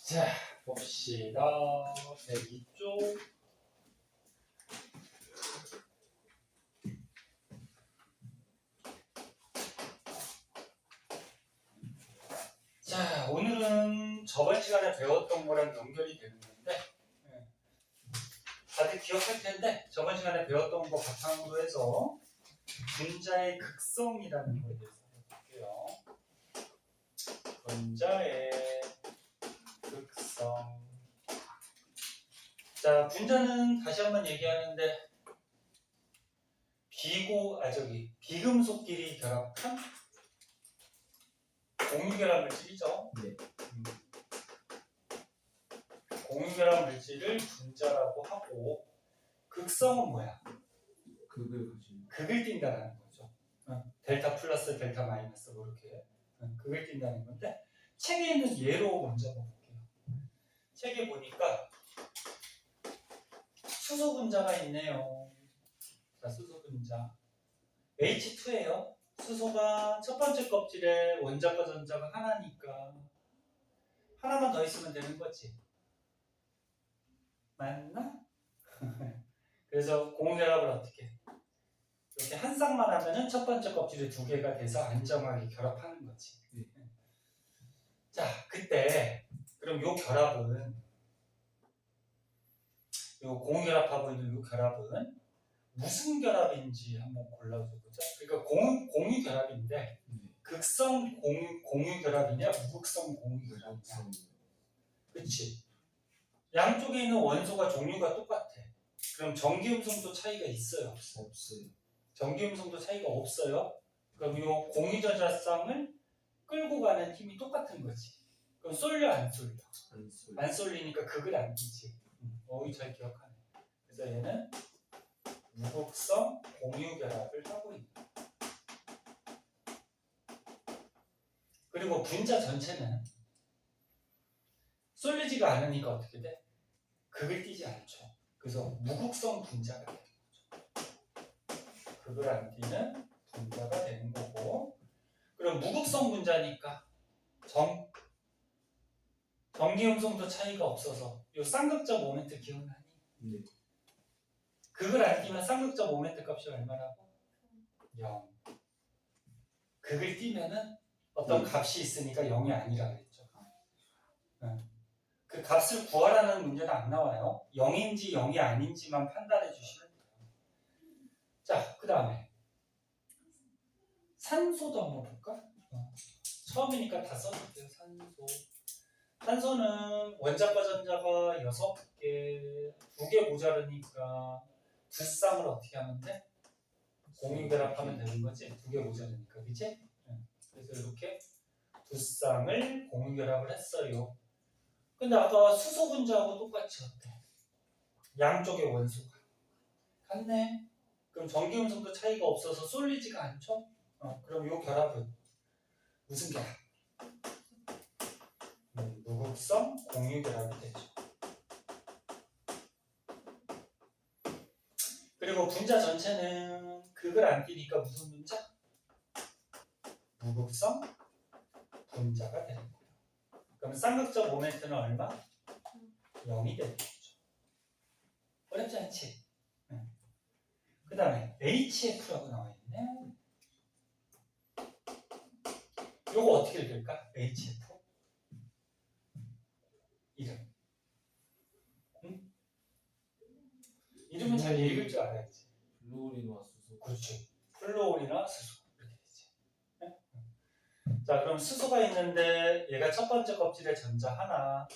자, 봅시다. 102쪽. 자, 오늘은 저번 시간에 배웠던 거랑 연결이 되는 건데, 다들 기억할 텐데, 저번 시간에 배웠던 거 바탕으로 해서 분자의 극성이라는 거에 대해서 볼게요. 분자의 극성. 자, 분자는 다시 한번 얘기하는데, 비금속끼리 결합한 공유결합 물질이죠. 네. 공유결합 물질을 분자라고 하고, 극성은 뭐야? 극을 가지고. 극을 띈다는 거죠. 델타 플러스 델타 마이너스 뭐 이렇게 극을 띈다는 건데, 책에 있는 예로 먼저 볼게요. 책에 보니까 수소 분자가 있네요. 자, 수소 분자 H2예요. 수소가 첫 번째 껍질에 원자과 전자가 하나니까 하나만 더 있으면 되는 거지. 맞나? 그래서 공유결합을 어떻게 해? 이렇게 한 쌍만 하면은 첫 번째 껍질이 두 개가 돼서 안정하게 결합하는 거지. 자, 그때 그럼 요 결합은, 요 공유결합하고 있는 요 결합은 무슨 결합인지 한번 골라줘보자. 그러니까 공유결합인데 극성 공유결합이냐 무극성 공유결합이냐. 그치? 양쪽에 있는 원소가 종류가 똑같아. 그럼 전기음성도 차이가 있어요? 없어요. 전기음성도 차이가 없어요. 그럼 이 공유전자쌍을 끌고 가는 힘이 똑같은 거지. 그럼 쏠려 안 쏠려? 안 쏠리니까 극을 안 끼지. 어이 잘 기억하네. 그래서 얘는 무극성 공유결합을 하고 있다. 그리고 분자 전체는 쏠리지가 않으니까 어떻게 돼? 극을 띄지 않죠. 그래서 무극성 분자가 되는 거죠. 극을 안 띄는 분자가 되는 거고, 그럼 무극성 분자니까 전기음성도 차이가 없어서 이 쌍극자 모멘트 기억나니? 네. 극을 안 띄면 쌍극자 모멘트 값이 얼마라고? 0. 극을 띄면은 어떤 값이 있으니까 0이 아니라 그랬죠. 그 값을 구하라는 문제는 안 나와요. 0인지 0이 아닌지만 판단해 주시면 돼요. 자, 그 다음에 산소도 한번 볼까? 처음이니까 다 써볼게요. 산소는 원자과 전자가 6개, 2개 모자르니까 두 쌍을 어떻게 하면 돼? 공유결합하면 되는 거지? 2개 모자르니까, 그치? 그래서 이렇게 두 쌍을 공유결합을 했어요. 근데 아까 수소 분자하고 똑같이 어때? 양쪽의 원소가 같네. 그럼 전기음성도 차이가 없어서 쏠리지가 않죠? 그럼 이 결합은 무슨 결합? 무극성 공유결합이 되죠. 그리고 분자 전체는 극을 안 띄니까 무슨 분자? 무극성 분자가 되는 거예요. 그럼 쌍극자 모멘트는 얼마? 0이 되는 거죠. 어렵지 않지? 그 다음에 HF라고 나와 있네. 요거 어떻게 읽을까? HF 이름. 이름은 잘 읽을 줄 알아야지. 플로리노와 수소. 그렇지. 플로올이나 수소 이렇게 되지. 자, 그럼 수소가 있는데 얘가 첫 번째 껍질에 전자 하나.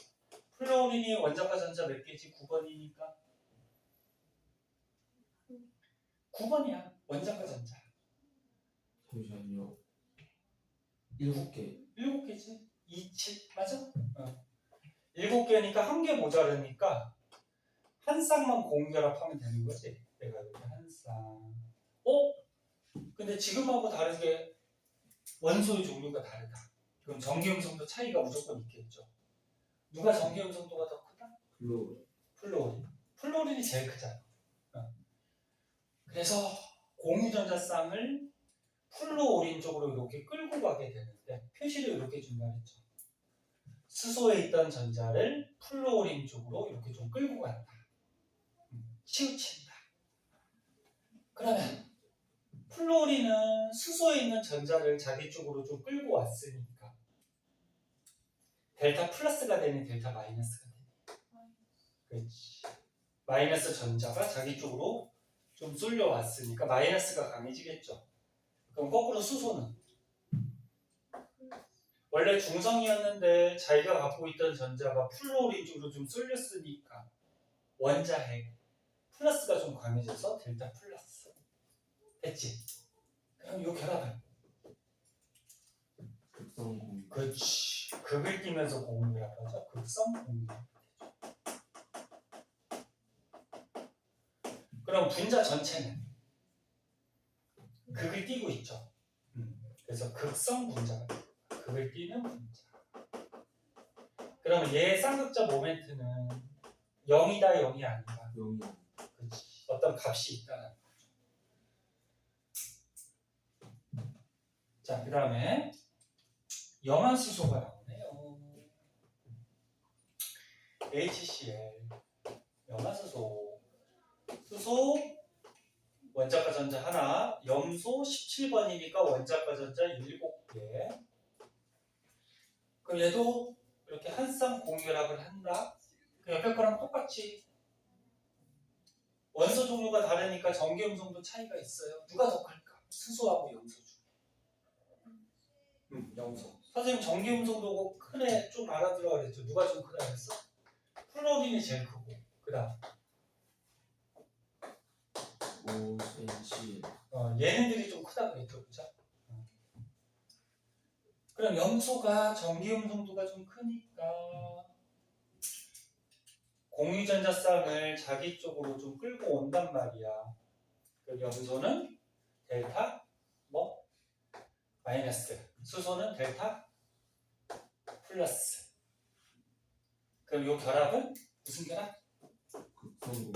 플로린이 원자과 전자 몇 개지? 9번이니까 9번이야. 원자과 전자 잠시만요. 7개. 7개지? 2, 7 맞아? 7개니까 한 개 모자르니까 한 쌍만 공결합하면 되는 거지. 내가 이렇게 한 쌍. 근데 지금하고 다르게 원소의 종류가 다르다. 그럼 전기음성도 차이가 무조건 있겠죠. 누가 전기음성도가 더 크다? 플로린. 플로린이 제일 크잖아. 그래서 공유전자쌍을 플로린 쪽으로 이렇게 끌고 가게 되는데 표시를 이렇게 준다 했죠. 수소에 있던 전자를 플루오린 쪽으로 이렇게 좀 끌고 간다. 치우친다. 그러면 플루오린은 수소에 있는 전자를 자기 쪽으로 좀 끌고 왔으니까 델타 플러스가 되는 델타 마이너스가 되네. 그렇지. 마이너스 전자가 자기 쪽으로 좀 쏠려왔으니까 마이너스가 강해지겠죠. 그럼 거꾸로 수소는 원래 중성이었는데 자기가 갖고 있던 전자가 플루오린 쪽으로 좀 쏠렸으니까 원자핵 플러스가 좀 강해져서 델타 플러스 됐지? 그럼 이 결합은 극성 공유. 그렇지. 극을 띄면서 공유라고 하죠. 극성 공유. 그럼 분자 전체는 극을 띄고 있죠. 그래서 극성 분자가 돼요. 극을 띄는 분자. 그러면 얘의 쌍극자 모멘트는 0이다 0이 아니다. 0이 그렇지. 어떤 값이 있다는 거죠. 자, 그 다음에 염화수소가 나오네요. HCl 염화수소 수소 원자과 전자 하나, 염소 17번이니까 원자과 전자 7개. 그럼 얘도 이렇게 한 쌍 공결합을 한다. 그 옆에 거랑 똑같이 원소 종류가 다르니까 전기음성도 차이가 있어요. 누가 더 클까? 수소하고 염소 중에. 염소. 선생님 전기음성도 큰 애 좀 알아들어 그랬죠. 누가 좀 크다 그랬어? 플로린이 제일 크고. 그다음 5cm. 얘네들이 좀 크다 그랬죠, 그죠? 그럼 염소가 전기음성도가 좀 크니까 공유전자쌍을 자기 쪽으로 좀 끌고 온단 말이야. 그 염소는 델타 뭐 마이너스, 수소는 델타 플러스. 그럼 이 결합은 무슨 결합? 극성 공유.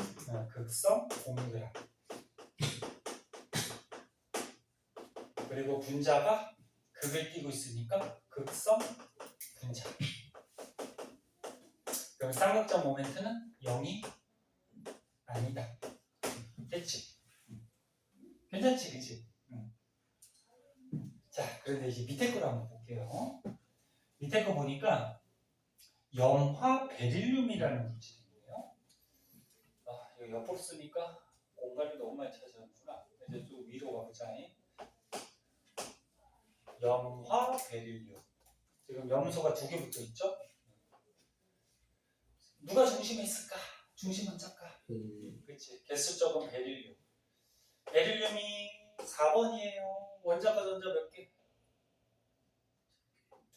극성 공유 결합. 그리고 분자가 극을 띄고 있으니까 극성 분자. 그럼 쌍극자 모멘트는 0이 아니다. 됐지? 괜찮지, 그치? 자, 그런데 이제 밑에 걸 한번 볼게요. 밑에 거 보니까 염화 베릴륨이라는 물질이 있네요. 아, 이거 옆으로 쓰니까 공간이 너무 많이 차지하는구나. 이제 좀 위로 가보자. 염화 베릴륨. 지금 염소가 2개 붙어 있죠? 누가 중심에 있을까? 중심은 작가. 그렇지. 개수적은 베릴륨. 베릴륨이 4번이에요. 원자과 전자 몇 개?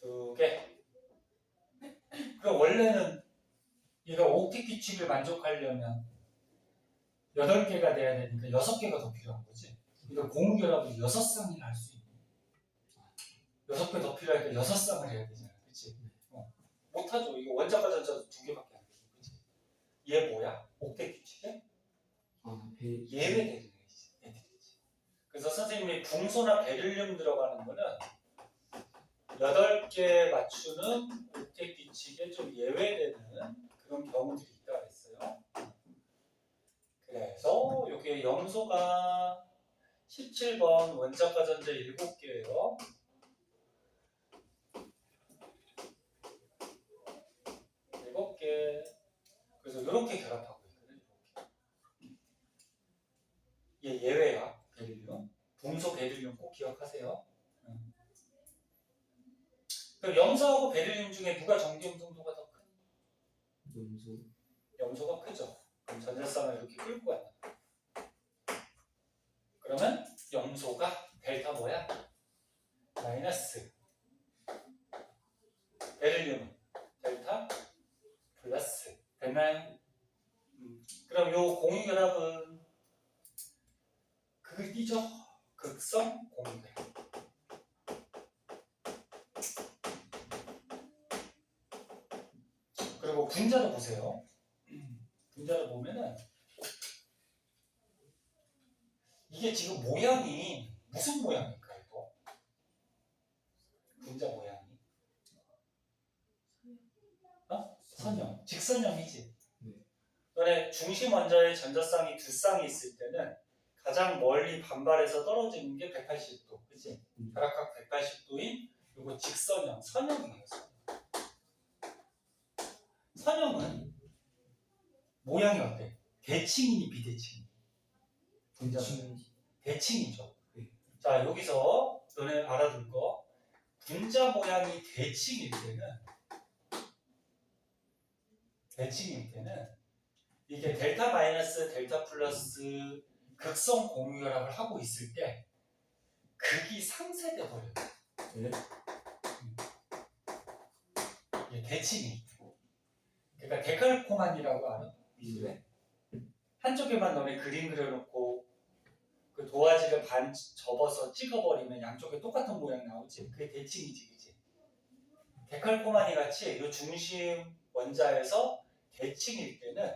2개. 그럼 원래는 얘가 옥텟 규칙을 만족하려면 8개가 돼야 되니까 6개가 더 필요한 거지. 그러니까 공결합을 6쌍이나 할 수 있는. 6개 더 필요하니까 6쌍을 해야 되잖아. 그치? 못하죠. 이거 원자과 전자도 2개밖에 안 돼. 그치? 얘 뭐야? 옥텟 규칙에? 예외되는 애들이지. 그래서 선생님이 붕소나 베릴륨 들어가는 거는 8개 맞추는 옥텟 규칙에 좀 예외되는 그런 경우들이 있다 그랬어요. 그래서 여기 염소가 17번 원자과 전자 7개예요. 그래서 이렇게 결합하고 있거든요. 얘 예외야. 베릴륨. 붕소 베릴륨 꼭 기억하세요. 그럼 염소하고 베릴륨 중에 누가 전기음성도가 더 큰? 염소. 염소가 크죠. 그럼 전자쌍을 이렇게 끌고 간다. 그러면 염소가 델타 뭐야? 마이너스. 베릴륨은 델타 플러스. 됐나요? 그럼 요 공유결합은 극을 띄죠? 극성 공유결합. 그리고 분자도 보세요. 분자를 보면은 이게 지금 모양이 무슨 모양일까요? 이거? 분자 모양이 선형, 직선형이지. 네. 너네 중심 원자의 전자쌍이 두 쌍이 있을 때는 가장 멀리 반발해서 떨어지는 게 180도, 그치? 다락각 180도인 이거 직선형, 선형이에요. 선형은 모양이 어때? 대칭이니 비대칭? 분자는 대칭이죠. 네. 자, 여기서 너네 알아둘 거, 분자 모양이 대칭일 때는 이게 델타 마이너스 델타 플러스 극성 공유결합을 하고 있을 때 극이 상쇄돼 버려요. 네. 이게 대칭이. 그러니까 데칼코만이라고 알아? 미술에? 한쪽에만 너네 그림 그려놓고 그 도화지를 반 접어서 찍어버리면 양쪽에 똑같은 모양 나오지. 그게 대칭이지, 그치? 데칼코마니 같이 이 중심 원자에서 대칭일 때는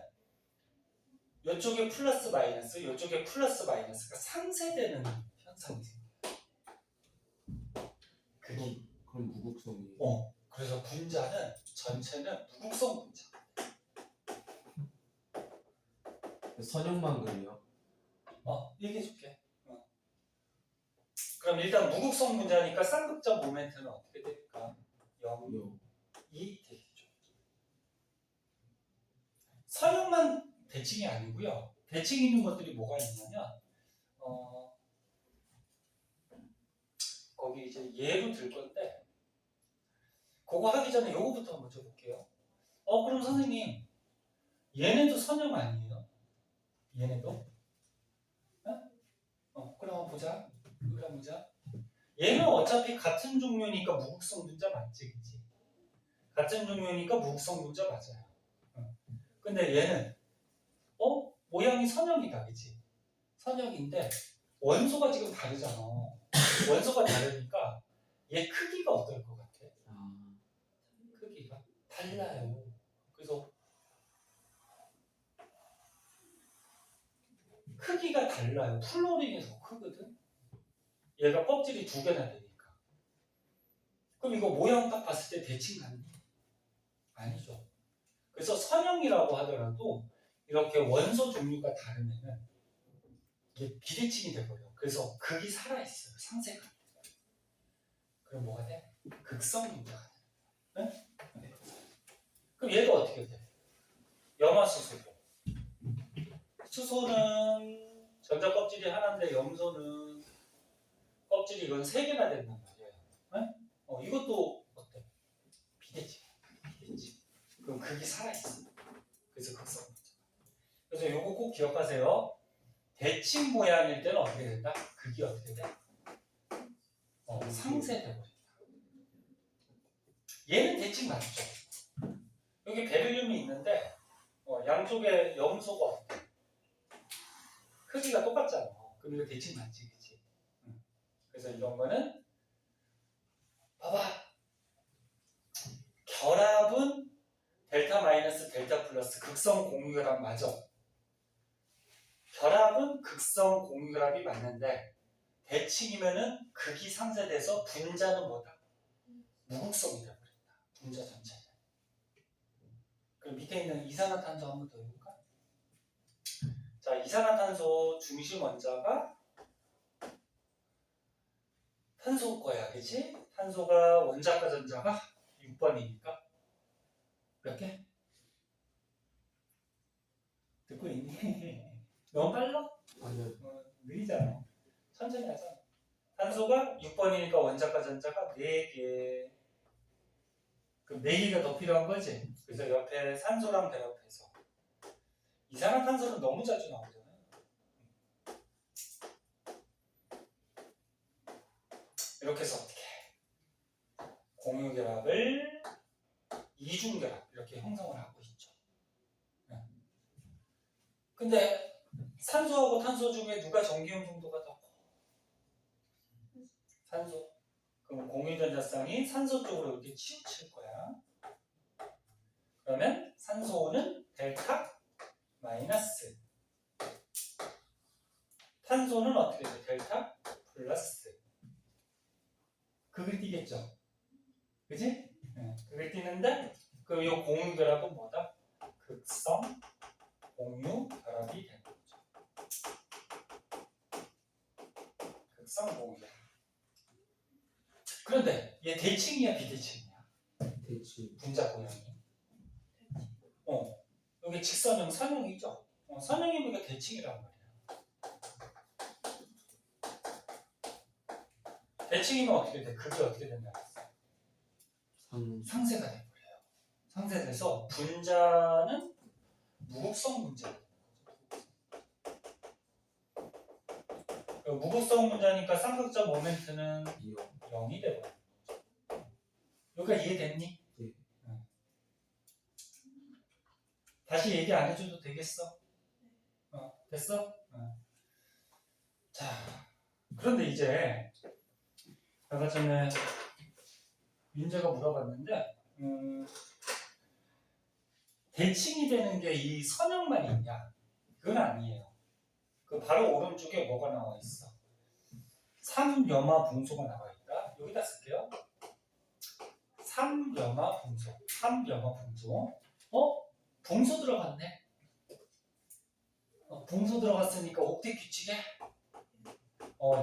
이쪽에 플러스 마이너스, 이쪽에 플러스 마이너스가 상쇄되는 현상이 생겨요. 그럼 무극성이. 그래서 분자는 전체는 무극성 분자. 선형만 그래요? 얘기해줄게. 그럼 일단 무극성 분자니까 쌍극적 모멘트는 어떻게 될까? 0, 2 되겠죠. 선형만 대칭이 아니고요. 대칭 있는 것들이 뭐가 있냐면 거기 이제 예로 들 건데 그거 하기 전에 요거부터 먼저 볼게요. 그럼 선생님 얘네도 선형 아니에요? 얘네도? 그럼 한번 보자. 얘는 어차피 같은 종류니까 무극성 분자 맞지, 그치? 같은 종류니까 무극성 분자 맞아요. 근데 얘는 모양이 선형이다, 그치? 선형인데 원소가 지금 다르잖아. 원소가 다르니까 얘 크기가 어떨 것 같아? 크기가 달라요. 그래서 크기가 달라요. 플로린이 더 크거든. 얘가 껍질이 두 개나 되니까. 그럼 이거 모양 딱 봤을 때 대칭 같니? 아니죠. 그래서 선형이라고 하더라도 이렇게 원소 종류가 다르면은 이게 비대칭이 돼버려. 그래서 극이 살아있어요. 상쇄가. 그럼 뭐가 돼? 극성 분자가 돼. 네? 그럼 얘가 어떻게 돼? 염화수소고. 수소는 전자 껍질이 하나인데 염소는 껍질이 이건 세 개나 된단 말이에요. 이것도 어때? 비대칭. 그럼 극이 살아있어. 그래서 극성 분자. 그래서 요거 꼭 기억하세요. 대칭 모양일 때는 어떻게 된다? 극이 어떻게 돼? 상쇄돼버린다. 얘는 대칭 맞죠? 여기 베릴륨이 있는데 양쪽에 염소가 어때? 크기가 똑같잖아. 그럼 이거 대칭 맞지, 그치? 그래서 이런 거는 봐봐. 결합은 델타 마이너스 델타 플러스 극성 공유결합 맞아. 결합은 극성 공유결합이 맞는데 대칭이면은 극이 상쇄돼서 분자는 뭐다? 무극성이 되어버린다. 분자 전체는. 그럼 밑에 있는 이산화탄소 한 번 더 해볼까? 자, 이산화탄소 중심 원자가 탄소 거야, 그치? 탄소가 원자과 전자가 6번이니까 몇 개? 듣고 있니? 너무 빨라? 아니요. 느리잖아. 천천히 하자. 탄소가 6번이니까 원자과 전자가 4개. 그럼 4개가 더 필요한 거지? 그래서 옆에 산소랑 결합해서 이산화탄소는 너무 자주 나오잖아요. 이렇게 해서 어떻게 해? 공유결합을 이중결합 이렇게 형성을 하고 있죠. 근데 산소하고 탄소 중에 누가 전기 형성도가 더 커? 산소. 그럼 공유전자쌍이 산소 쪽으로 이렇게 치우칠 거야. 그러면 산소는 델타 마이너스. 탄소는 어떻게 돼? 델타 플러스. 극을 띄겠죠? 그지? 극을 띄는데 그럼 이 공유 결합은 뭐다? 극성 공유 결합이 되는 거죠. 극성 공유 결합. 그런데 얘 대칭이야 비대칭이야? 대칭. 분자 고양이. 여기 직선형 선형이죠. 선형이면 이거 대칭이란 말이야. 대칭이면 어떻게 돼? 그게 어떻게 된다 했어? 상세가 돼버려요. 상세돼서 분자는 무극성 분자. 무극성 분자니까 쌍극자 모멘트는 0이 돼버려. 여기가 이해됐니? 네. 응. 다시 얘기 안 해줘도 되겠어? 됐어? 자, 그런데 이제 아까 전에 윤재가 물어봤는데 대칭이 되는 게 이 선형만 있냐? 그건 아니에요. 그 바로 오른쪽에 뭐가 나와 있어? 3염화 붕소가 나와 있다. 여기다 쓸게요. 3염화 붕소. 3염화 붕소. 붕소 들어갔네. 붕소 들어갔으니까 옥텟 규칙에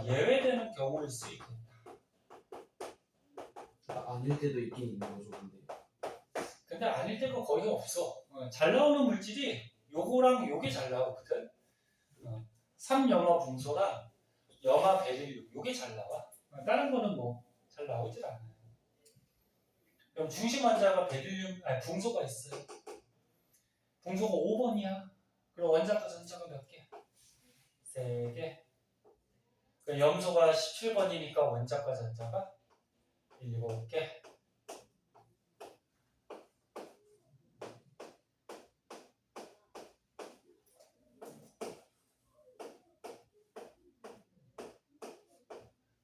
예외되는 경우일 수 있겠다. 아닐 때도 있긴 있는 거죠, 근데 아닐 때가 거의 없어. 잘 나오는 물질이 요거랑 요게 잘 나오거든. 3염화 붕소랑 염화 베릴륨 요게 잘 나와. 다른 거는 뭐 잘 나오질 않아요. 그럼 중심 환자가 베릴륨 붕소가 있어요. 붕소가 5번이야. 그럼 원자과 전자가 몇 개? 3개. 그럼 염소가 17번이니까 원자과 전자가 7개.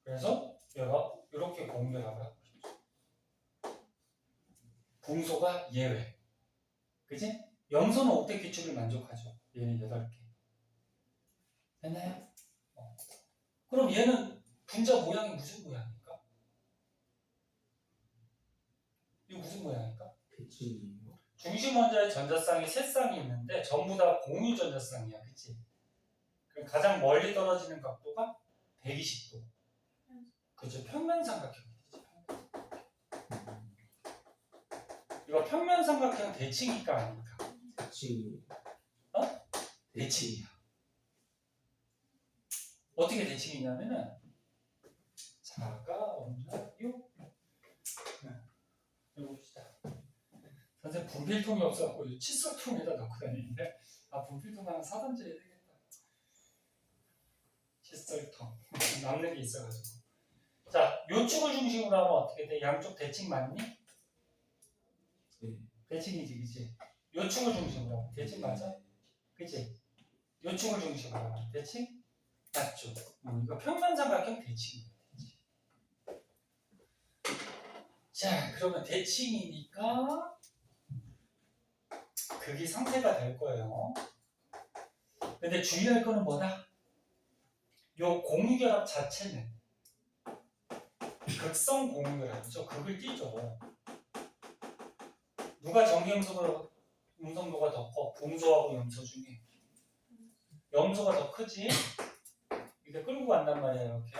그래서 얘가 이렇게 공결합을 하고 있죠. 붕소가 예외. 그치? 염소는 옥텟 규칙을 만족하죠. 얘는 8개. 됐나요? 그럼 얘는 분자 모양이 무슨 모양일까? 이거 무슨 모양일까? 대칭이에요. 중심 원자의 전자쌍이 3쌍이 있는데 전부 다 공유 전자쌍이야. 그치? 그럼 가장 멀리 떨어지는 각도가 120도. 그죠? 평면삼각형이지. 이거 평면삼각형 대칭일까 아닐까? 대칭이. 대칭이야. 어떻게 대칭이냐면은 자가 없나? 해봅시다. 선생님 분필통이 없어갖고 칫솔통에다 넣고 다니는데 분필통 하나 사던지 해야 되겠다. 칫솔통 남는 게 있어가지고. 자, 요축을 중심으로 하면 어떻게 돼? 양쪽 대칭 맞니? 네. 대칭이지, 그치? 요축을 중심으로 하면 대칭 맞아? 그치? 요축을 중심으로 하면 대칭? 맞죠? 이거 평면삼각형 대칭이야. 자, 그러면 대칭이니까 극이 상세가 될 거예요. 근데 주의할 거는 뭐다? 요 공유결합 자체는 극성 공유결합이죠. 극을 띄죠. 누가 전기음성으로 음성도가 더 커? 붕소하고 염소 중에 염소가 더 크지? 이렇게 끌고 간단 말이야, 이렇게.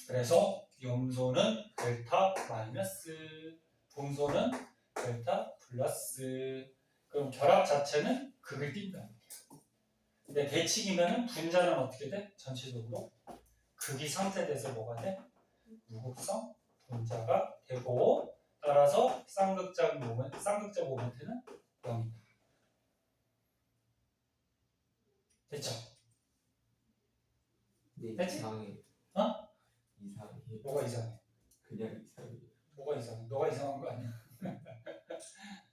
그래서 염소는 델타 마이너스, 붕소는 델타 플러스. 그럼 결합 자체는 극을 띈다. 근데 대칭이면은 분자는 어떻게 돼? 전체적으로 극이 상쇄돼서 뭐가 돼? 무극성 분자가 되고, 따라서 쌍극자 모멘트는 0이다. 됐죠? 네, 됐지? 이상해. 이상해. 뭐가 이상해? 그냥 이상해. 뭐가 이상해? 너가 이상한 거 아니야?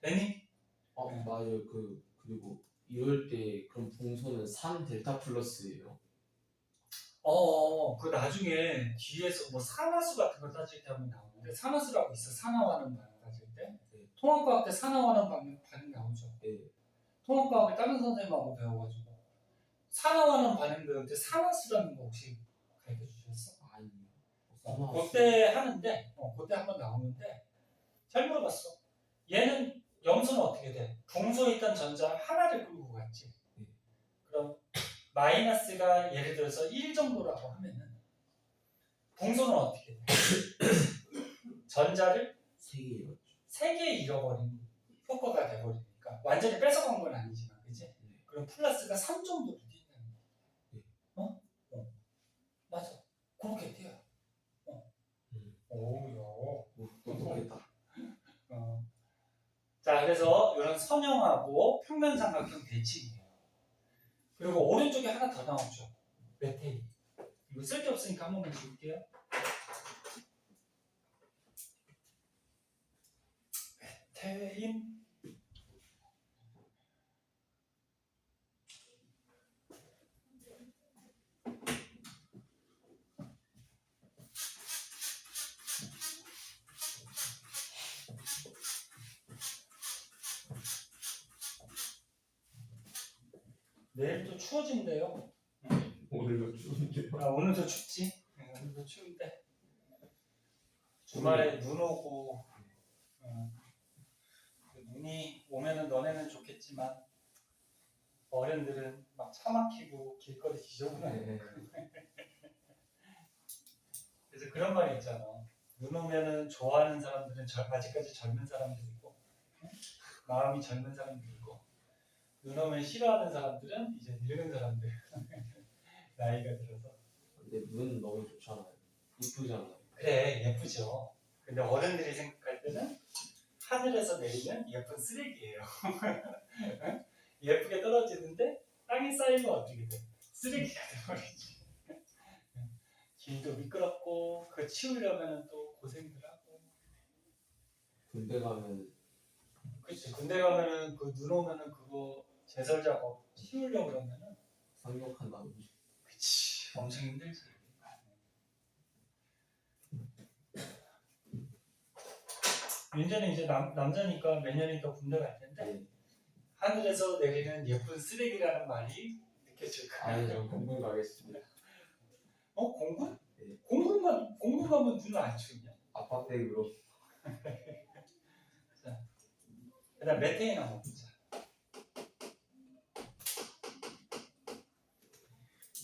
됐니? 네. 맞아요. 그리고 이럴 때 그럼 붕소는 3 델타 플러스예요. 그 나중에 뒤에서 뭐 산화수 같은 거 따질 때 하면 나오는데, 산화수라고 있어. 산화하는 반응 따질 때. 네. 통합과학 때 산화하는 반응 나오죠. 네. 통합과학을 다른 선생님하고 배워가지고 산화하는 반응 배울 때 산화수라는 거 혹시 가르쳐 주셨어? 아니요. 그때 하는데 그때 한번 나오는데 잘 물어봤어. 얘는 염소는 어떻게 돼? 붕소에 있던 전자 하나를 끌고 갔지. 그럼 마이너스가 예를 들어서 1 정도라고 하면은 붕소는 어떻게 돼? 전자를 3개 잃어버린 효과가 돼버리니까 완전히 뺏어간 건 아니지만 그치? 그럼 플러스가 3 정도로 뛴다는 거야. 맞아. 그렇게 뛰어요. 오우야. 똑똑했다. 자, 그래서 이런 선형하고 평면삼각형 대칭이에요. 그리고 오른쪽에 하나 더 나오죠. 메테인. 이거 쓸데없으니까 한 번만 줄게요. 메테인. 내일 또 추워진대요. 오늘도 추운데요. 오늘도 춥지. 오늘도 추운데 주말에 눈 오고 눈이 오면은 너네는 좋겠지만 어른들은 막 차 막히고 길거리 지저분하니까. 그래서 그런 말이 있잖아. 눈 오면은 좋아하는 사람들은 아직까지 젊은 사람들이고 마음이 젊은 사람들이고 눈 오면 싫어하는 사람들은 이제 늙은 사람들. 나이가 들어서. 근데 눈 너무 좋잖아요. 이쁘잖아요. 그래, 예쁘죠. 근데 어른들이 생각할 때는 하늘에서 내리는 예쁜 쓰레기예요. 예쁘게 떨어지는데 땅에 쌓이면 어떻게 돼? 쓰레기가 돼버리지. 길도 미끄럽고 그 치우려면 또 고생들 하고. 군대 가면 그치. 군대 가면은 그 눈 오면은 그거 제설 작업 치우려고 그러면은 상륙한다고. 그치. 엄청 힘들지. 윤재는 이제 남자니까 매년이니까 군대 갈 텐데 하늘에서 내리는 예쁜 쓰레기라는 말이 느껴질 거야. 아니 저 공군 가겠습니다. 공군? 네. 공군 가면 눈을 안 추냐? 아빠댁으로. 그다음 메테인 한번 보자.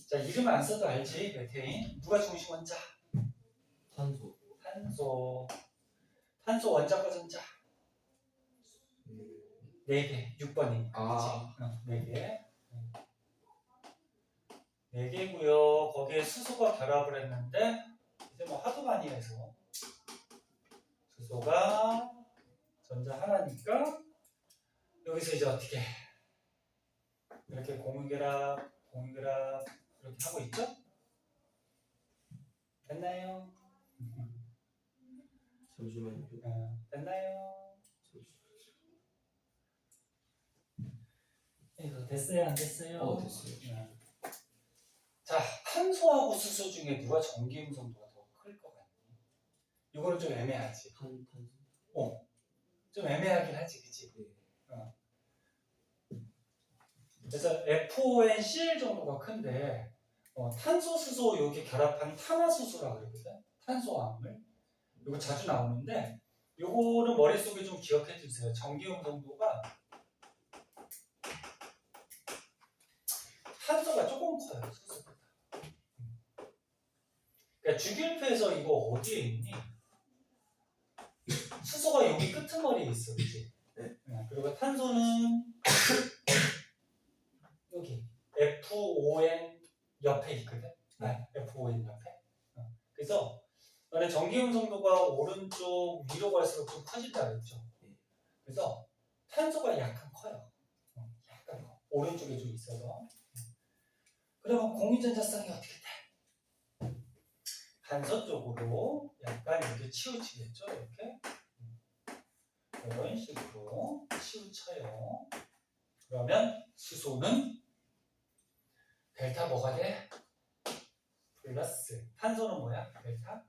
자, 이름 안 써도 알지? 메테인. 누가 중심 원자? 탄소. 탄소 원자과 전자 4개, 6번이니까. 아. 4개. 4개고요. 거기에 수소가 결합을 했는데 이제 뭐 하도 많이 해서 수소가 전자 하나니까 여기서 이제 어떻게 이렇게 공유결합 이렇게 하고 있죠? 됐나요? 잠시만요. 됐나요? 이거 됐어요? 안 됐어요? 됐어요. 자, 탄소하고 수소 중에 누가 전기 음성도가 더 클 것 같니? 이거는 좀 애매하지. 탄소. 좀 애매하긴 하지, 그치? 네. 그래서 FONCl 정도가 큰데 탄소, 수소 이렇게 결합한 탄화수소라고 그러거든. 탄소화합물. 이거 자주 나오는데 요거는 머릿속에 좀 기억해 주세요. 전기 음성도가 탄소가 조금 커요, 수소보다. 그러니까 주기율표에서 이거 어디에 있니? 수소가 여기 끄트머리에 있어, 그치? 네. 그리고 탄소는 여기 FON 옆에 있거든. FON 옆에. 그래서 너네 전기 음성도가 오른쪽 위로 갈수록 좀 커진다 그랬죠. 그래서 탄소가 약간 커요. 약간 커. 오른쪽에 좀 있어서. 그러면 공유전자성이 어떻게 돼? 탄소 쪽으로 약간 이렇게 치우치겠죠. 이렇게 이런 식으로 치우쳐요. 그러면 수소는 델타 뭐가 돼? 플러스. 탄소는 뭐야? 델타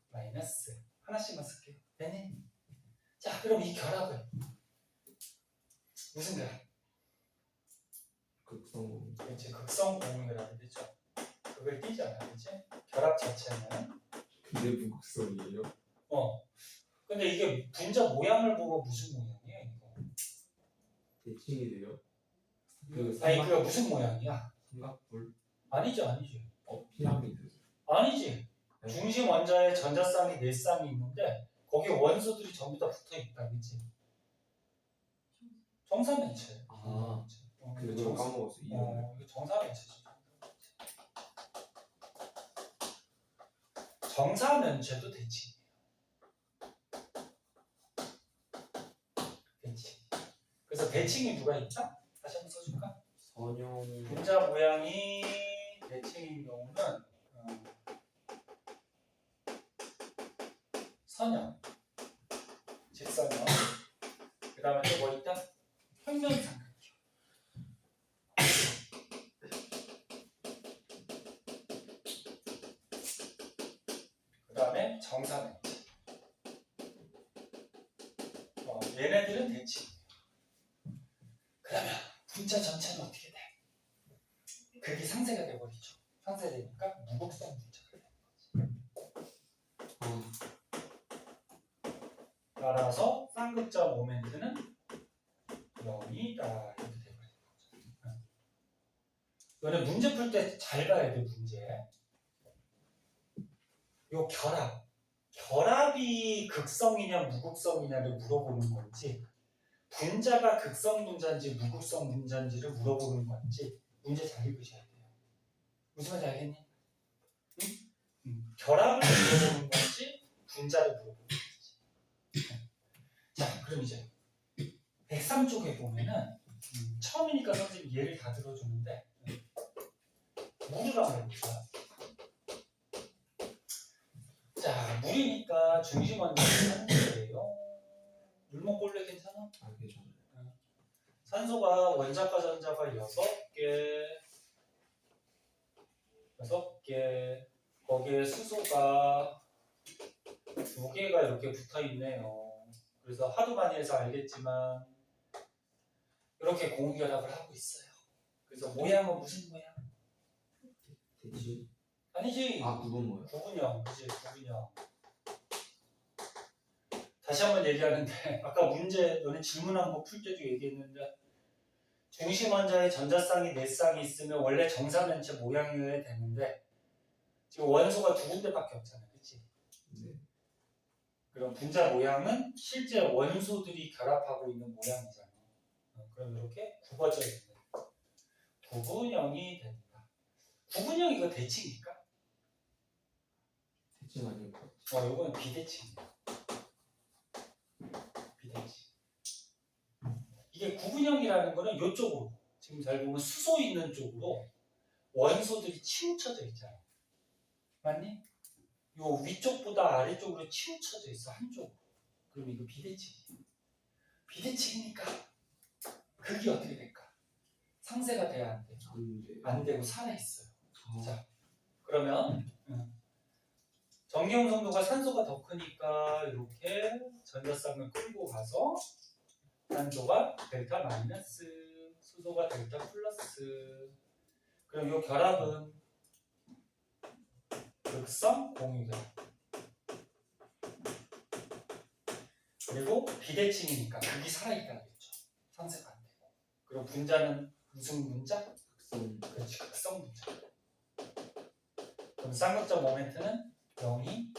마이너스. 하나씩만 쓸게요. 되네. 자, 그럼 이 결합은 무슨 결합? 극성. 그렇지. 극성 공유결합이 되죠. 그걸 띄잖아, 그렇지? 결합 자체는 근데 무극성이에요? 근데 이게 분자 모양을 보고 무슨 모양이야 이거? 대칭이 돼요? 아니 그게 무슨 모양이야? 삼각뿔? 아니지. 피라미드. 아니지. 네. 중심 원자에 전자쌍이 4쌍이 있는데 거기 원소들이 전부 다 붙어 있다, 그렇지? 정사면체. 아, 그걸 정사- 까먹었어. 이거. 이거 정사면체죠. 정사면체도 대칭. 대칭. 그래서 대칭이 누가 있다? 다시 한번 써줄까? 선형. 분자 모양이 대칭인 경우는 선형, 직선형. 그 다음에 또 뭐 있다? 평면삼각형. 그 다음에 정사면체. 얘네들은 대칭. 그러면 분자 전체는 어떻게 돼? 그게 상세가 돼버리죠. 상세되니까 무극성 분자가 되는 거지. 따라서 쌍극자 모멘트는 0이다 이렇게 되버리는 거죠. 너네 문제 풀 때 잘 봐야 돼. 문제. 요 결합이 극성이냐 무극성이냐를 물어보는 건지, 분자가 극성 분자인지 무극성 분자인지를 물어보는 건지 문제 잘 읽으셔야 돼요. 무슨 말인지 알겠니? 응? 결합을 물어보는 건지 분자를 물어보는 건지. 자, 그럼 이제 103쪽에 보면은 처음이니까 선생님 예를 다 들어주는데 물이라고 해볼까? 자, 물이니까 중심 원자는 산소예요. 물 먹고 올래 괜찮아? 아, 괜찮아요. 산소가 원자과 전자가 6개, 거기에 수소가 2개가 이렇게 붙어 있네요. 그래서 하도 많이 해서 알겠지만 이렇게 공유결합을 하고 있어요. 그래서 모양은 무슨 모양? 대칭? 아니지. 구분 뭐야? 구분형, 그치? 구분형. 다시 한번 얘기하는데 아까 문제 너네 질문한 거 풀 때도 얘기했는데 중심 원자에 전자쌍이 4쌍이 있으면 원래 정사면체 모양이어야 되는데 지금 원소가 2군데밖에 없잖아, 그치? 네. 그럼 분자 모양은 실제 원소들이 결합하고 있는 모양이잖아. 그럼 이렇게 굽어져 있는 구분형이 된다. 구분형 이거 대칭일까? 대칭 아닐 것 같아. 이건 비대칭이야. 비대칭. 이게 구분형이라는 거는 이쪽으로 지금 잘 보면 수소 있는 쪽으로 원소들이 치우쳐져 있잖아. 맞니? 요 위쪽보다 아래쪽으로 치우쳐져 있어, 한쪽으로. 그럼 이거 비대칭이야. 비대칭이니까 극이 어떻게 될까? 상쇄가 돼야 안 돼? 안 돼. 안 되고 살아있어요. 아, 자, 그러면 전기용 성도가 산소가 더 크니까 이렇게 전자쌍을 끌고 가서 산소가 델타 마이너스, 수소가 델타 플러스. 그럼 이 결합은 극성 공유결합. 그리고 비대칭이니까 극이 살아있다는 거죠. 상쇄가 안 되고. 그럼 분자는 무슨 분자? 극성. 그렇지, 극성 분자. 그럼 쌍극자 모멘트는 0이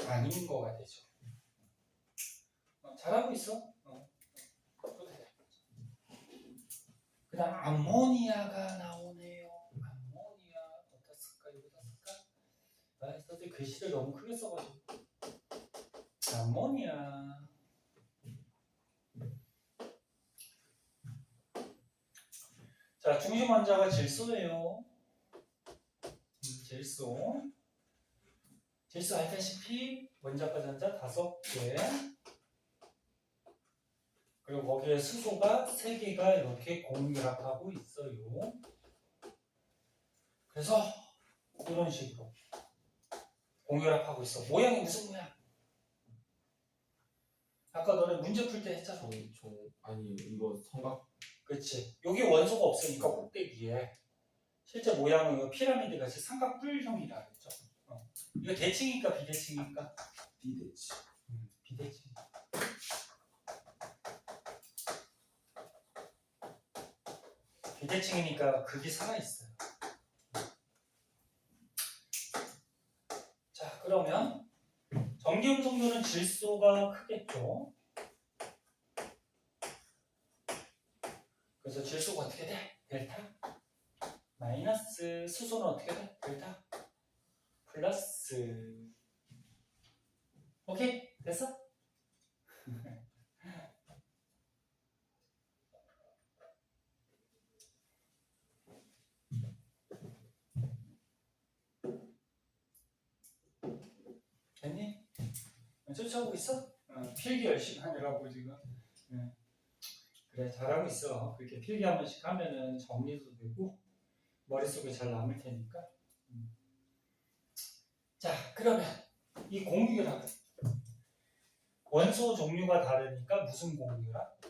아닌 거가 되죠. 잘하고 있어. 그 다음 암모니아가 나오네요. 암모니아 어디다 쓸까? 여기다 쓸까? 선생님 글씨를 너무 크게 써가지고. 암모니아. 자, 중심 원자가 질소예요. 질소. 질소 알다시피 원자과 전자 5개. 그리고 거기에 수소가 3개가 이렇게 공유결합하고 있어요. 그래서 이런 식으로 공유결합하고 있어. 모양이 무슨 모양? 아까 너네 문제 풀 때 했잖아. 아니 이거 삼각. 그렇지. 여기 원소가 없으니까 꼭대기에 실제 모양은 피라미드 같이 삼각뿔형이라 했죠. 이거 대칭이니까 비대칭이니까 비대칭. 비대칭. 비대칭이니까 극이 살아있어요. 자, 그러면 전기음성도는 질소가 크겠죠. 그래서 질소가 어떻게 돼? 델타 마이너스 수소는 어떻게 돼? 델타 플러스. 오케이? 됐어? 됐니? 쫓아오고 있어? 필기 열심히 하느라고 지금. 그래, 잘하고 있어. 그렇게 필기 한 번씩 하면은 정리도 되고 머릿속에 잘 남을 테니까. 자, 그러면 이 공유결합 원소 종류가 다르니까 무슨 공유결합?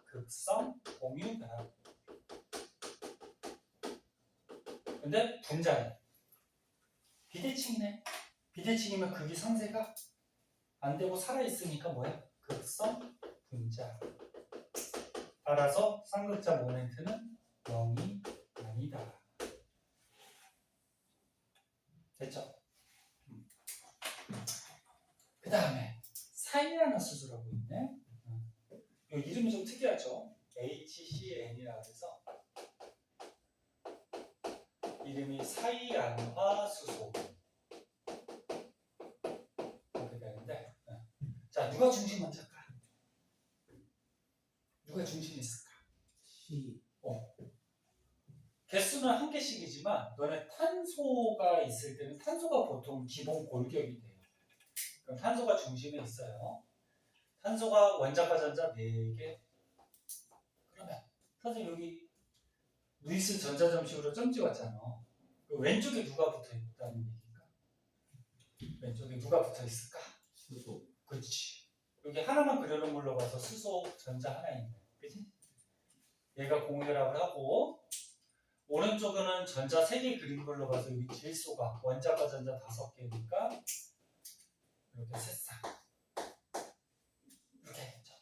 극성 공유결합. 근데 분자는 비대칭이네. 비대칭이면 극이 상쇄가 안 되고 살아있으니까 뭐야? 극성 분자. 따라서 쌍극자 모멘트는 0이 아니다. 됐죠? 그 다음에 사이라는 수소라고 있네. 이 이름이 좀 특이하죠? HCN이라 해서 이름이 사이안화수소 이렇게 되는데, 자, 누가 중심 먼저일까? 누가 중심이 있을까? C. 개수는 한 개씩이지만 너네 탄소가 있을 때는 탄소가 보통 기본 골격이 돼요. 그럼 탄소가 중심에 있어요. 탄소가 원자과 전자 4개. 그러면 선생님 여기 루이스 전자점식으로 점 찍었잖아. 왼쪽에 누가 붙어 있다는 얘기인가? 왼쪽에 누가 붙어 있을까? 수소. 그렇지. 여기 하나만 그려놓은 걸로 봐서 수소 전자 하나 있네. 그치? 얘가 공유결합을 하고, 오른쪽에는 전자 3개 그린 걸로 봐서 여기 질소가 원자과 전자 5개니까 이렇게 새싹 이렇게 했죠.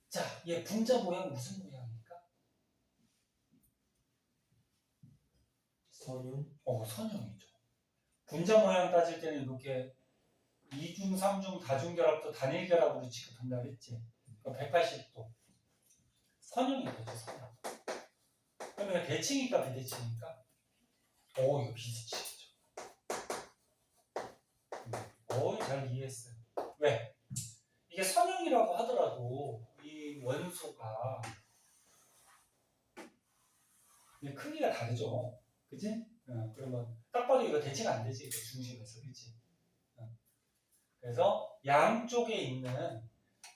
자, 얘 분자 모양 무슨 모양입니까? 선형. 선형이죠. 분자 모양 따질 때는 이렇게 2중, 3중, 다중결합도 단일결합으로 취급한다고 했지. 180도. 선형이 되죠, 선형. 그러면 대칭이니까 비대칭이니까? 이거 비대칭이죠. 잘 이해했어요. 왜? 이게 선형이라고 하더라도 이 원소가 크기가 다르죠. 그치? 그러면 딱 봐도 이거 대칭 안 되지. 이거 중심에서. 그치? 그래서 양쪽에 있는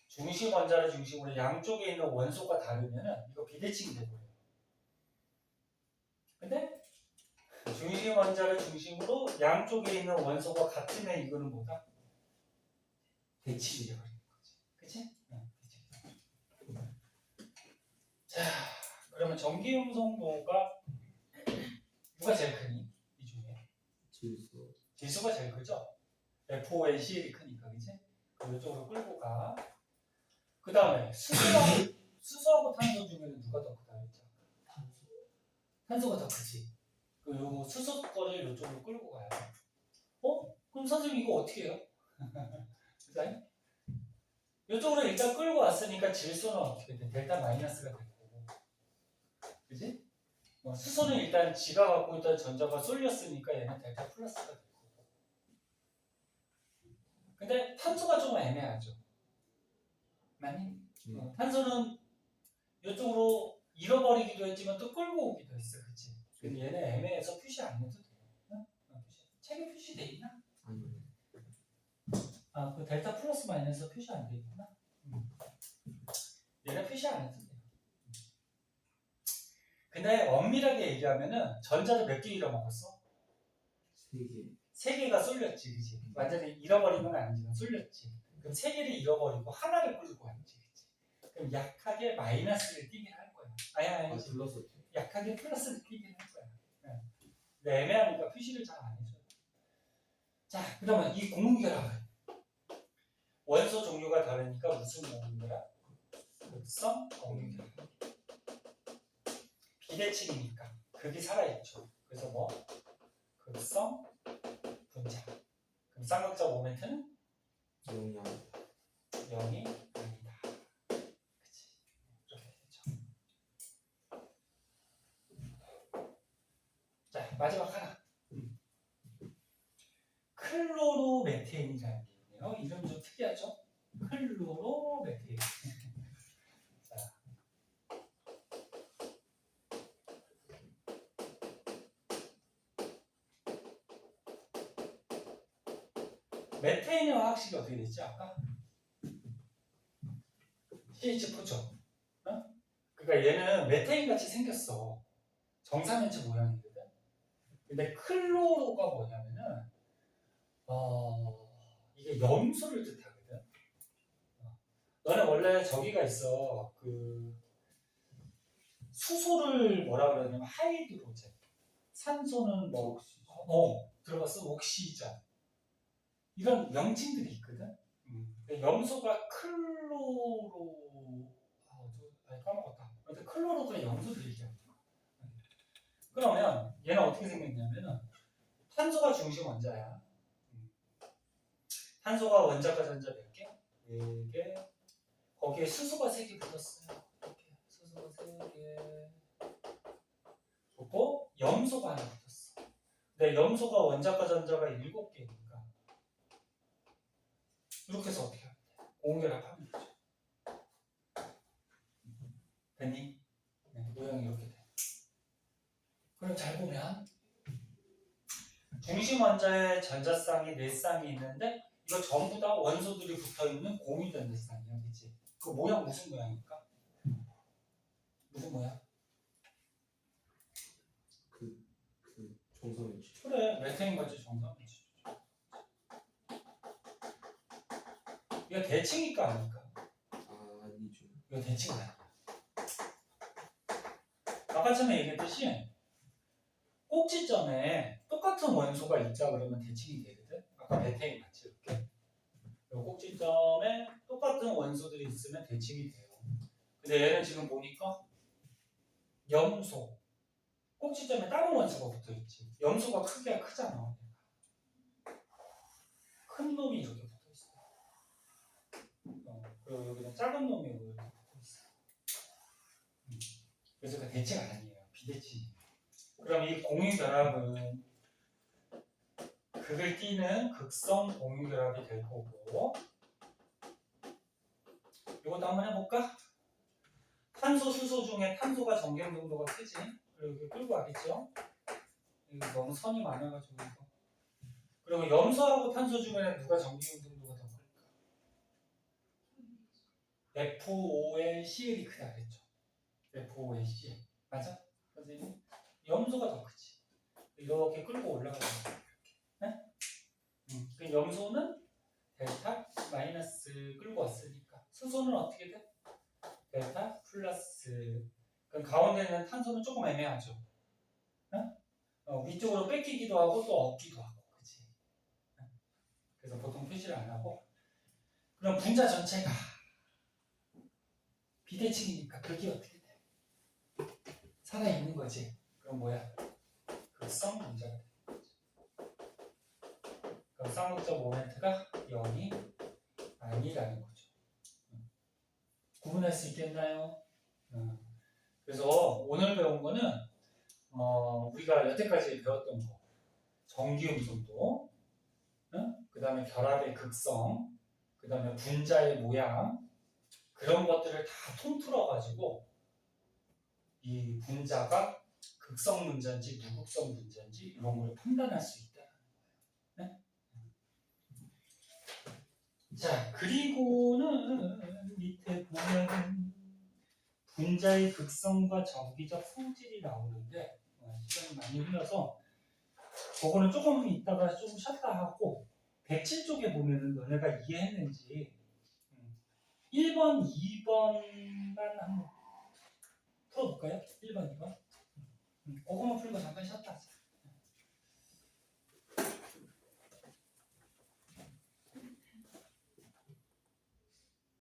중심 원자를 중심으로 양쪽에 있는 원소가 다르면은 이거 비대칭이 돼버려요. 근데 중심 원자를 중심으로 양쪽에 있는 원소가 같으면 이거는 뭐다? 대칭이 돼버리는 거지. 그치? 자, 그러면 전기음성도가 누가 제일 크니? 이 중에? 질소. 질소가 제일 크죠? FONCL이 크니까, 그치? 그럼 이쪽으로 끌고 가. 그 다음에 수소하고 탄소 중에는 누가 더 크다 했죠? 탄소. 탄소가 더 크지. 그럼 요거 수소 거를 이쪽으로 끌고 가요. 그럼 선생님 이거 어떻게 해요? 그죠? 이쪽으로 일단 끌고 왔으니까 질소는 어떻게 돼? 델타 마이너스가 될 거고. 그지? 수소는 일단 지가 갖고 있던 전자가 쏠렸으니까 얘는 델타 플러스가 될 거고. 근데 탄소가 좀 애매하죠. 맞니? 탄소는 이쪽으로 잃어버리기도 했지만 또 끌고 오기도 했어. 그치? 근데 얘는 애매해서 표시 안 해도 돼요. 책에 표시돼 있나? 아니요. 그 델타 플러스 마이너스 표시 안 돼 있구나. 얘는 표시 안 해도 돼요. 근데 엄밀하게 얘기하면은 전자를 몇 개 잃어먹었어? 3개. 3개가 쏠렸지, 그치? 완전히 잃어버린 건 아니지만 쏠렸지. 그럼 3개를 잃어버리고 하나를 끌고 왔지, 그치? 그럼 약하게 마이너스를 띄게 할 거야. 아니지. 플러스. 약하게 플러스를 띄게 할 거야. 근데 애매하니까 표시를 잘 안 해줘요. 자, 그러면 이 공유결합은 원소 종류가 다르니까 무슨 공유결합? 극성 공유결합. 비대칭이니까 극이 살아있죠. 그래서 뭐? 극성 분자. 그럼 쌍극자 모멘트는 0이 0이 아니다. 그치? 이렇게 되죠. 자, 마지막 하나. 클로로메테인이라는 게 있네요. 이름 좀 특이하죠? 클로로메테인. 자, 메테인의 화학식이 어떻게 됐지 아까? CH4죠. 어? 그러니까 얘는 메테인 같이 생겼어. 정사면체 모양이거든. 근데 클로로가 뭐냐면은 이게 염소를 뜻하거든. 너네 원래 저기가 있어. 그 수소를 뭐라 그러냐면 하이드로젠. 산소는 뭐 들어봤어? 옥시전. 이런 명칭들이 있거든. 염소가 클로로 까먹었다. 근데 클로로가 염소들이 있잖아. 그러면 얘는 어떻게 생겼냐면은 탄소가 중심 원자야. 탄소가 원자과 전자 몇 개? 4개. 거기에 수소가 3개 붙었어요. 이렇게 수소가 3개. 붙고 염소가 하나 붙었어. 근데 염소가 원자과 전자가 7개니까 이렇게 해서 어떻게 하면 돼? 공결합하면 되죠. 됐니? 네, 모양이 이렇게 돼. 그럼 잘 보면 중심 원자의 전자쌍이 4쌍이 있는데 이거 전부 다 원소들이 붙어있는 공유된 쌍이야, 그치? 그 모양 무슨 모양일까? 무슨 모양? 그 정사면체. 그래, 메테인 같이 정사면체. 이거 대칭일까 아닐까? 아니죠. 이거 대칭 아니야. 아까 전에 얘기했듯이 꼭지점에 똑같은 원소가 있자 그러면 대칭이 되거든. 아까 메테인 같이 이렇게. 꼭지점에 똑같은 원소들이 있으면 대칭이 돼요. 근데 얘는 지금 보니까 염소. 꼭지점에 다른 원소가 붙어있지. 염소가 크기가 크잖아. 큰 놈이 이렇게 붙어있어. 그리고 여기는 작은 놈이 이렇게 붙어있어. 그래서 그 대칭 아니에요. 비대칭이에요. 그럼 이 공유결합은 극을 띠는 극성 공유결합이 될 거고, 이것도 한번 해볼까? 탄소, 수소 중에 탄소가 전갱 정도가 크지? 그리고 이렇게 끌고 와겠죠? 이거 너무 선이 많아가지고 이거. 그리고 염소하고 탄소 중에는 누가 전갱 정도가 더 클까? FONCL이 크다 그랬죠? FONCL 맞아? 선생님? 염소가 더 크지. 이렇게 끌고 올라가는 거야. 네? 그 염소는 델타 마이너스 끌고 왔으니까 수소는 어떻게 돼? 델타 플러스. 그럼 가운데 있는 탄소는 조금 애매하죠. 위쪽으로 뺏기기도 하고 또 얻기도 하고, 그치? 그래서 보통 표시를 안 하고. 그럼 분자 전체가 비대칭이니까 그게 어떻게 돼? 살아 있는 거지. 그럼 뭐야? 극성 분자가 돼. 그럼 쌍극자 모멘트가 0이 아니라는 거죠. 구분할 수 있겠나요? 그래서 오늘 배운 거는 우리가 여태까지 배웠던 거, 전기음성도, 그 다음에 결합의 극성, 그 다음에 분자의 모양, 그런 것들을 다 통틀어가지고 이 분자가 극성 분자인지 무극성 분자인지 이런 걸 판단할 수 있다. 네? 자, 그리고는 밑에 보면 분자의 극성과 정기적 성질이 나오는데 시간이 많이 흘러서 그거는 조금 이따가 좀 쉬었다 하고 107쪽에 보면은 너네가 이해했는지 1번, 2번만 한번 풀어볼까요? 1번, 2번. 그거만 풀고 잠깐 쉬었다 하자.